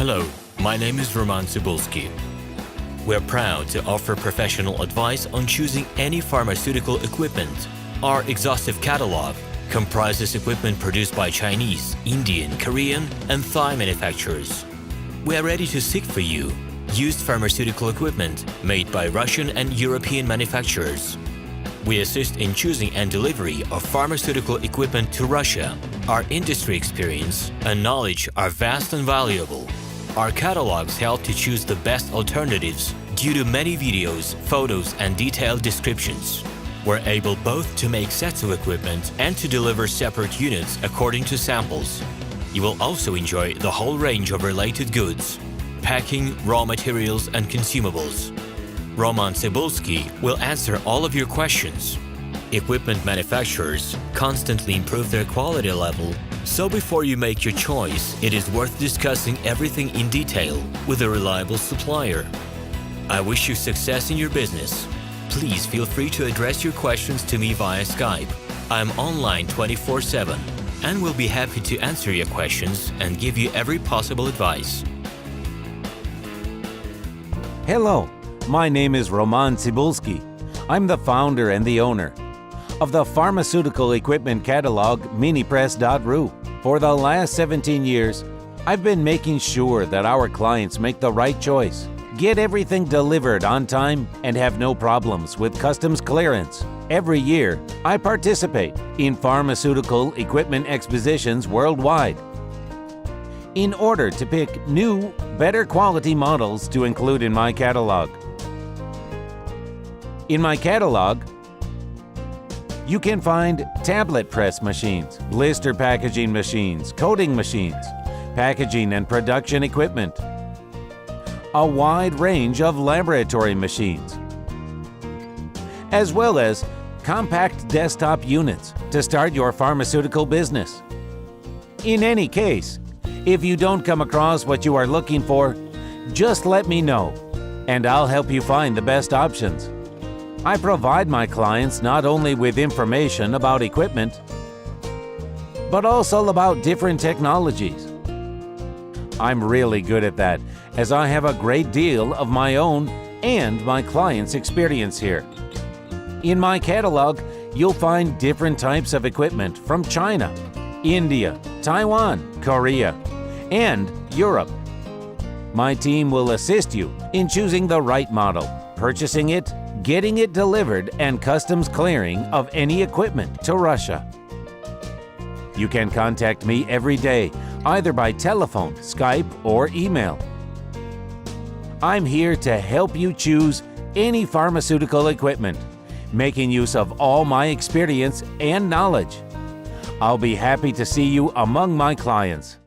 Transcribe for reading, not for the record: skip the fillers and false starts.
Hello, my name is RomanTsibulsky. We're proud to offer professional advice on choosing any pharmaceutical equipment. Our exhaustive catalog comprises equipment produced by Chinese, Indian, Korean, and Thai manufacturers. We are ready to seek for you used pharmaceutical equipment made by Russian and European manufacturers. We assist in choosing and delivery of pharmaceutical equipment to Russia. Our industry experience and knowledge are vast and valuable. Our catalogs help to choose the best alternatives due to many videos, photos, and detailed descriptions. We're able both to make sets of equipment and to deliver separate units according to samples. You will also enjoy the whole range of related goods, packing, raw materials, and consumables. RomanTsibulsky will answer all of your questions. Equipment manufacturers constantly improve their quality level, so before you make your choice, it is worth discussing everything in detail with a reliable supplier. I wish you success in your business. Please feel free to address your questions to me via Skype. I'm online 24/7 and will be happy to answer your questions and give you every possible advice. Hello, my name is RomanTsibulsky. I'm the founder and the owner of the pharmaceutical equipment catalog Minipress.ru. For the last 17 years, I've been making sure that our clients make the right choice, get everything delivered on time, and have no problems with customs clearance. Every year, I participate in pharmaceutical equipment expositions worldwide in order to pick new, better quality models to include in my catalog. In my catalog, you can find tablet press machines, blister packaging machines, coating machines, packaging and production equipment, a wide range of laboratory machines, as well as compact desktop units to start your pharmaceutical business. In any case, if you don't come across what you are looking for, just let me know, and I'll help you find the best options. I provide my clients not only with information about equipment, but also about different technologies. I'm really good at that, as I have a great deal of my own and my clients' experience here. In my catalog, you'll find different types of equipment from China, India, Taiwan, Korea, and Europe. My team will assist you in choosing the right model, purchasing it, getting it delivered, and customs clearing of any equipment to Russia. You can contact me every day, either by telephone, Skype, or email. I'm here to help you choose any pharmaceutical equipment, making use of all my experience and knowledge. I'll be happy to see you among my clients.